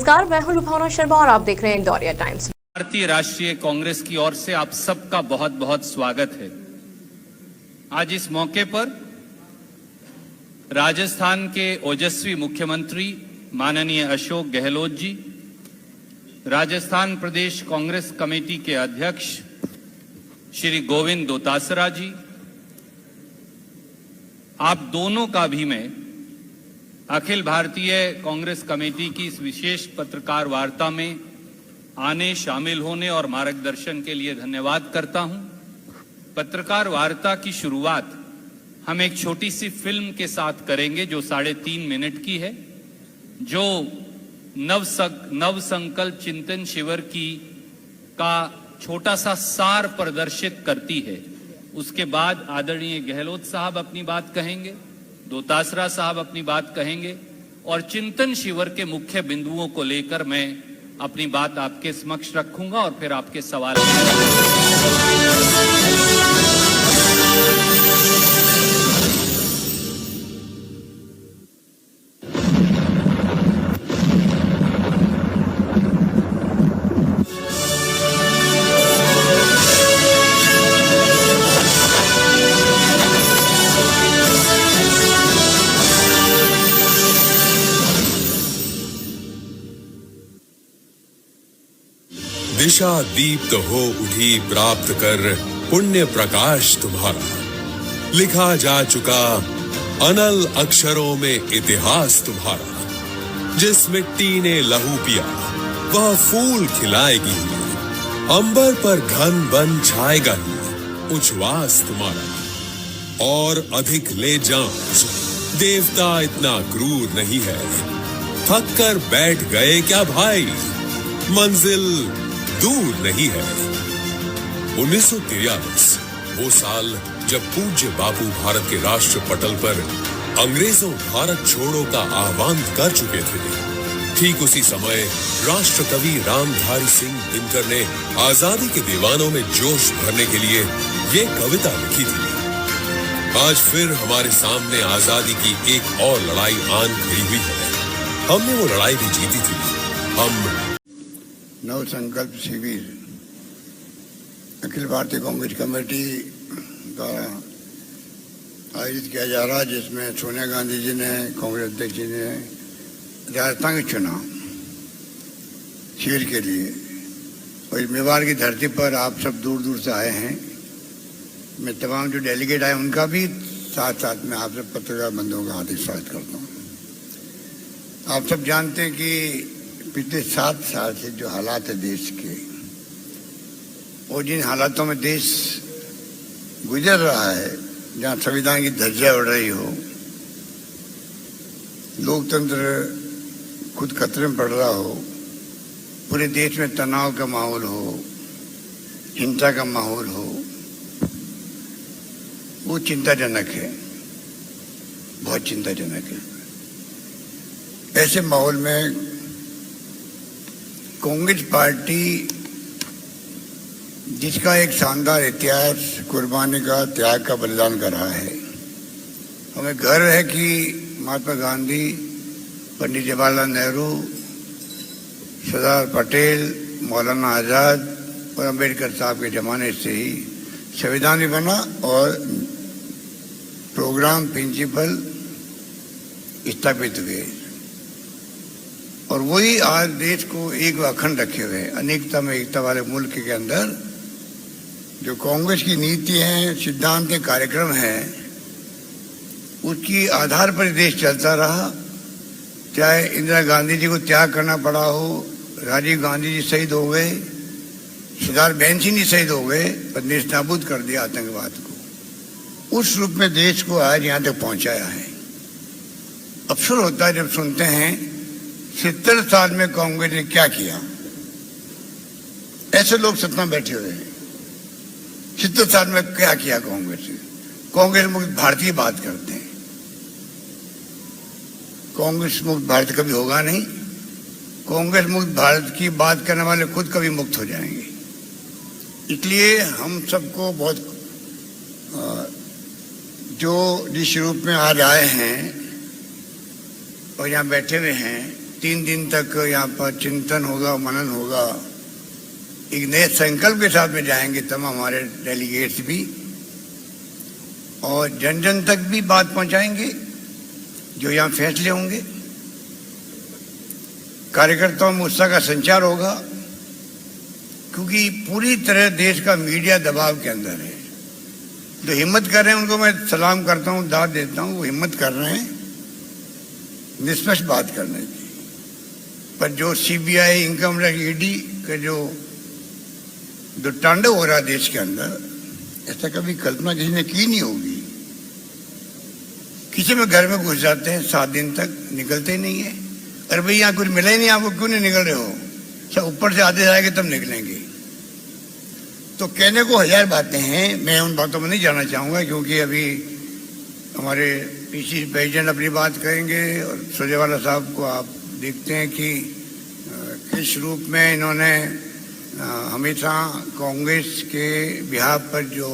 नमस्कार, मैं हूं लुभावना शर्मा और आप देख रहे हैं इंदौरिया टाइम्स। भारतीय राष्ट्रीय कांग्रेस की ओर से आप सबका बहुत बहुत स्वागत है। आज इस मौके पर राजस्थान के ओजस्वी मुख्यमंत्री माननीय अशोक गहलोत जी, राजस्थान प्रदेश कांग्रेस कमेटी के अध्यक्ष श्री गोविंद दोतासरा जी, आप दोनों का भी मैं अखिल भारतीय कांग्रेस कमेटी की इस विशेष पत्रकार वार्ता में आने, शामिल होने और मार्गदर्शन के लिए धन्यवाद करता हूं। पत्रकार वार्ता की शुरुआत हम एक छोटी सी फिल्म के साथ करेंगे जो 3.5 मिनट की है, जो नव संकल्प चिंतन शिविर का छोटा सा सार प्रदर्शित करती है। उसके बाद आदरणीय गहलोत साहब अपनी बात कहेंगे, दोतासरा साहब अपनी बात कहेंगे और चिंतन शिविर के मुख्य बिंदुओं को लेकर मैं अपनी बात आपके समक्ष रखूंगा और फिर आपके सवाल दिशा दीप्त हो उठी प्राप्त कर पुण्य प्रकाश तुम्हारा, लिखा जा चुका अनल अक्षरों में इतिहास तुम्हारा। जिस मिट्टी ने लहू पिया वह फूल खिलाएगी, अंबर पर घन बन छाएगा ही उच्छ्वास तुम्हारा। और अधिक ले जांच, देवता इतना क्रूर नहीं है, थक कर बैठ गए क्या भाई, मंजिल दूर नहीं है। 1943 वो साल जब पूज्य बापू भारत के राष्ट्र पटल पर अंग्रेजों भारत छोड़ो का आह्वान कर चुके थे। ठीक उसी समय राष्ट्र कवि रामधारी सिंह दिनकर ने आजादी के दीवानों में जोश भरने के लिए ये कविता लिखी थी। आज फिर हमारे सामने आजादी की एक और लड़ाई आन खड़ी हुई है। हमने वो लड़ाई भी जीती थी। हम नव संकल्प शिविर अखिल भारतीय कांग्रेस कमेटी द्वारा आयोजित किया जा रहा है, जिसमें सोनिया गांधी जी ने, कांग्रेस अध्यक्ष जी ने राजस्थान के चुनाव शिविर के लिए, और इस मेवाड़ की धरती पर आप सब दूर दूर से आए हैं। मैं तमाम जो डेलीगेट आए उनका भी साथ साथ में आप सब पत्रकार बंधुओं का हार्दिक स्वागत करता हूँ। आप सब जानते हैं कि पिछले 7 साल से जो हालात है देश के, और जिन हालातों में देश गुजर रहा है, जहाँ संविधान की धज्जियां उड़ रही हो, लोकतंत्र खुद खतरे में पड़ रहा हो, पूरे देश में तनाव का माहौल हो, हिंसा का माहौल हो, वो चिंताजनक है, बहुत चिंताजनक है। ऐसे माहौल में कांग्रेस पार्टी, जिसका एक शानदार इतिहास कुर्बानी का, त्याग का, बलिदान कर रहा है, हमें गर्व है कि महात्मा गांधी, पंडित जवाहरलाल नेहरू, सरदार पटेल, मौलाना आजाद और अंबेडकर साहब के जमाने से ही संविधान भी बना और प्रोग्राम, प्रिंसिपल स्थापित हुए, और वही आज देश को एक अखंड रखे हुए हैं। अनेकता में एकता वाले मुल्क के अंदर जो कांग्रेस की नीति है, सिद्धांत है, कार्यक्रम है, उसकी आधार पर देश चलता रहा। चाहे इंदिरा गांधी जी को त्याग करना पड़ा हो, राजीव गांधी जी शहीद हो गए, सरदार बहन सिंह जी शहीद हो गए, पर नेस्तनाबूद कर दिया आतंकवाद को। उस रूप में देश को आज यहाँ तक पहुंचाया है। अफसोस होता है जब सुनते हैं 70 साल में कांग्रेस ने क्या किया। ऐसे लोग सत्ता बैठे हुए हैं, 70 साल में क्या किया कांग्रेस ने। कांग्रेस मुक्त भारत की बात करते हैं, कांग्रेस मुक्त भारत कभी होगा नहीं। कांग्रेस मुक्त भारत की बात करने वाले खुद कभी मुक्त हो जाएंगे। इसलिए हम सबको बहुत जो जिस रूप में आज आए हैं और यहाँ बैठे हुए हैं, 3 दिन तक यहाँ पर चिंतन होगा, मनन होगा। एक नए संकल्प के साथ में जाएंगे तमाम हमारे डेलीगेट्स भी, और जन जन तक भी बात पहुंचाएंगे जो यहाँ फैसले होंगे। कार्यकर्ताओं में उत्साह का संचार होगा, क्योंकि पूरी तरह देश का मीडिया दबाव के अंदर है। जो हिम्मत कर रहे हैं उनको मैं सलाम करता हूँ, दाद देता हूँ। वो हिम्मत कर रहे हैं निष्पक्ष बात करने की, पर जो सीबीआई, इनकम टैक्स, ईडी का जो तांडव हो रहा है देश के अंदर, ऐसा कभी कल्पना किसी ने की नहीं होगी। किसी में घर में घुस जाते हैं, 7 दिन तक निकलते ही नहीं है। अरे भाई यहाँ कुछ मिला ही नहीं, आपको क्यों नहीं निकल रहे हो? सब ऊपर से आते जाएंगे तब निकलेंगे। तो कहने को 1000 बातें हैं, मैं उन बातों में नहीं जाना चाहूँगा, क्योंकि अभी हमारे पीसी प्रेसिडेंट अपनी बात करेंगे और सुरजेवाला साहब को आप देखते हैं कि किस रूप में इन्होंने हमेशा कांग्रेस के बिहार पर जो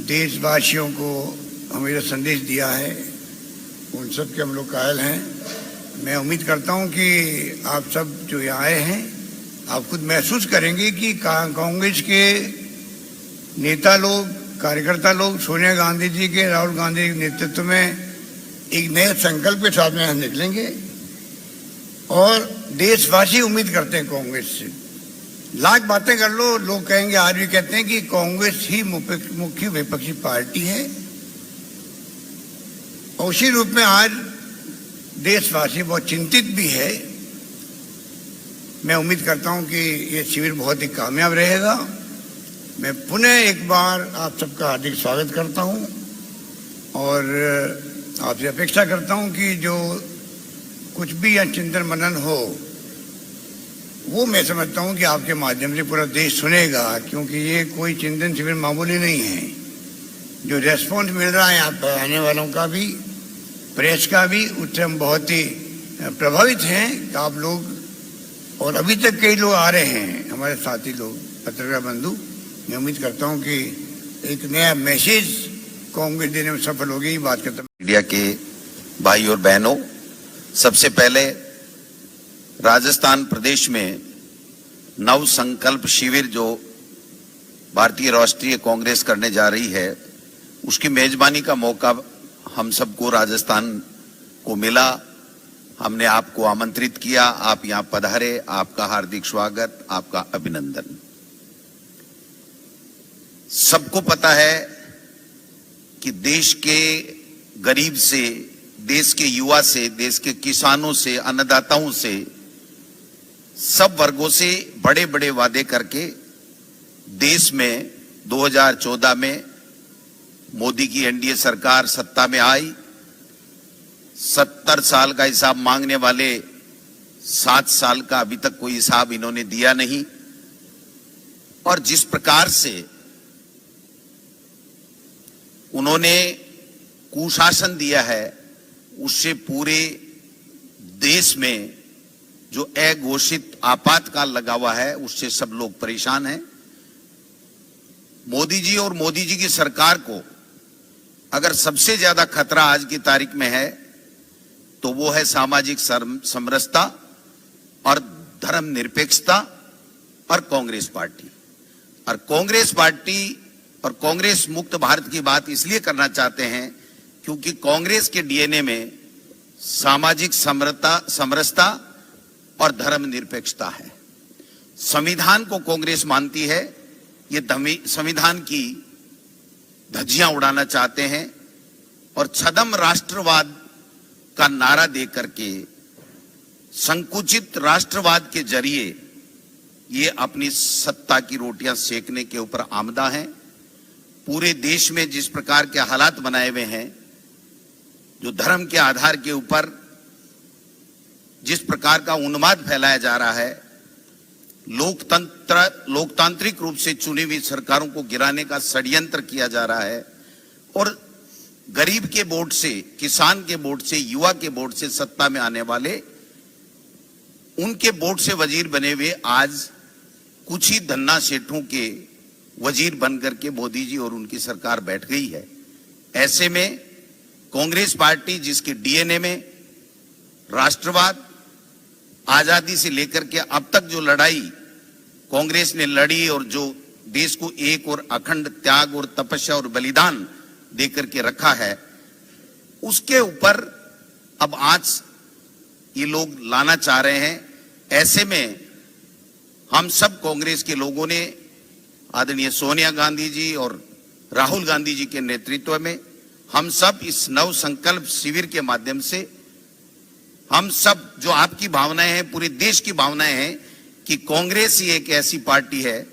देशवासियों को हमेशा संदेश दिया है, उन सब के हम लोग कायल हैं। मैं उम्मीद करता हूं कि आप सब जो यहाँ आए हैं, आप खुद महसूस करेंगे कि कांग्रेस के नेता लोग, कार्यकर्ता लोग सोनिया गांधी जी के, राहुल गांधी के नेतृत्व में एक नए संकल्प के साथ में हम निकलेंगे। और देशवासी उम्मीद करते हैं कांग्रेस से। लाख बातें कर लो, लोग कहेंगे, आज भी कहते हैं कि कांग्रेस ही मुख्य विपक्षी पार्टी है। और उसी रूप में आज देशवासी बहुत चिंतित भी है। मैं उम्मीद करता हूं कि ये शिविर बहुत ही कामयाब रहेगा। मैं पुनः एक बार आप सबका हार्दिक स्वागत करता हूं और आपसे अपेक्षा करता हूं कि जो कुछ भी यहाँ चिंतन मनन हो, वो मैं समझता हूं कि आपके माध्यम से पूरा देश सुनेगा, क्योंकि ये कोई चिंतन शिविर मामूली नहीं है। जो रेस्पॉन्स मिल रहा है यहाँ पर आने वालों का भी, प्रेस का भी, उससे हम बहुत ही प्रभावित हैं कि आप लोग, और अभी तक कई लोग आ रहे हैं हमारे साथी लोग, पत्रकार बंधु। मैं उम्मीद करता हूं कि एक नया मैसेज कांग्रेस देने में सफल होगी। बात करता हूं मीडिया के भाई और बहनों, सबसे पहले राजस्थान प्रदेश में नव संकल्प शिविर जो भारतीय राष्ट्रीय कांग्रेस करने जा रही है, उसकी मेजबानी का मौका हम सबको राजस्थान को मिला। हमने आपको आमंत्रित किया, आप यहां पधारे, आपका हार्दिक स्वागत, आपका अभिनंदन। सबको पता है कि देश के गरीब से, देश के युवा से, देश के किसानों से, अन्नदाताओं से, सब वर्गों से बड़े बड़े वादे करके देश में 2014 में मोदी की एनडीए सरकार सत्ता में आई। 70 साल का हिसाब मांगने वाले 7 साल का अभी तक कोई हिसाब इन्होंने दिया नहीं। और जिस प्रकार से उन्होंने कुशासन दिया है, उससे पूरे देश में जो अघोषित आपातकाल लगा हुआ है, उससे सब लोग परेशान हैं। मोदी जी और मोदी जी की सरकार को अगर सबसे ज्यादा खतरा आज की तारीख में है, तो वो है सामाजिक समरसता और धर्मनिरपेक्षता और कांग्रेस पार्टी। और कांग्रेस पार्टी और कांग्रेस मुक्त भारत की बात इसलिए करना चाहते हैं क्योंकि कांग्रेस के डीएनए में सामाजिक समरसता और धर्मनिरपेक्षता है। संविधान को कांग्रेस मानती है। ये संविधान की धज्जियां उड़ाना चाहते हैं और छद्म राष्ट्रवाद का नारा दे करके संकुचित राष्ट्रवाद के जरिए ये अपनी सत्ता की रोटियां सेकने के ऊपर आमदा हैं। पूरे देश में जिस प्रकार के हालात बनाए हुए हैं, जो धर्म के आधार के ऊपर जिस प्रकार का उन्माद फैलाया जा रहा है, लोकतांत्रिक रूप से चुनी हुई सरकारों को गिराने का षड्यंत्र किया जा रहा है और गरीब के वोट से, किसान के वोट से, युवा के वोट से सत्ता में आने वाले, उनके वोट से वजीर बने हुए आज कुछ ही धन्ना सेठों के वजीर बनकर के मोदी जी और उनकी सरकार बैठ गई है। ऐसे में कांग्रेस पार्टी, जिसके डीएनए में राष्ट्रवाद आजादी से लेकर के अब तक जो लड़ाई कांग्रेस ने लड़ी और जो देश को एक और अखंड त्याग और तपस्या और बलिदान देकर के रखा है, उसके ऊपर अब आज ये लोग लाना चाह रहे हैं। ऐसे में हम सब कांग्रेस के लोगों ने आदरणीय सोनिया गांधी जी और राहुल गांधी जी के नेतृत्व में हम सब इस नव संकल्प शिविर के माध्यम से हम सब, जो आपकी भावनाएं हैं, पूरे देश की भावनाएं हैं कि कांग्रेस ही एक ऐसी पार्टी है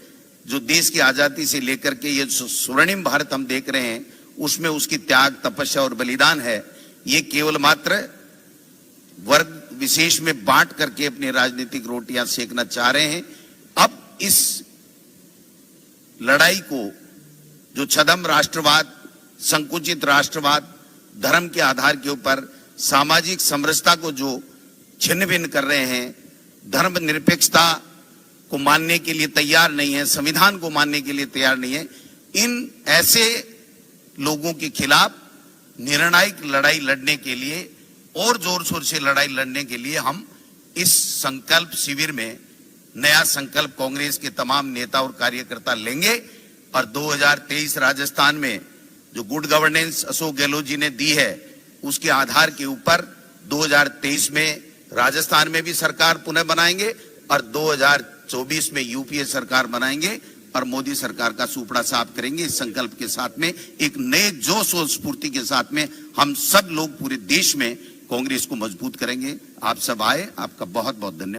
जो देश की आजादी से लेकर के ये स्वर्णिम भारत हम देख रहे हैं, उसमें उसकी त्याग, तपस्या और बलिदान है। ये केवल मात्र वर्ग विशेष में बांट करके अपनी राजनीतिक रोटियां सेकना चाह रहे हैं। अब इस लड़ाई को, जो छद्म राष्ट्रवाद, संकुचित राष्ट्रवाद, धर्म के आधार के ऊपर सामाजिक समरसता को जो छिन्न भिन्न कर रहे हैं, धर्म निरपेक्षता को मानने के लिए तैयार नहीं है, संविधान को मानने के लिए तैयार नहीं है, इन ऐसे लोगों के खिलाफ निर्णायक लड़ाई लड़ने के लिए और जोर शोर से लड़ाई लड़ने के लिए हम इस संकल्प शिविर में नया संकल्प कांग्रेस के तमाम नेता और कार्यकर्ता लेंगे। और 2023 राजस्थान में जो गुड गवर्नेंस अशोक गहलोत जी ने दी है, उसके आधार के ऊपर 2023 में राजस्थान में भी सरकार पुनः बनाएंगे और 2024 में यूपीए सरकार बनाएंगे और मोदी सरकार का सुपड़ा साफ करेंगे। इस संकल्प के साथ में एक नए जोश और स्फूर्ति के साथ में हम सब लोग पूरे देश में कांग्रेस को मजबूत करेंगे। आप सब आए, आपका बहुत बहुत धन्यवाद।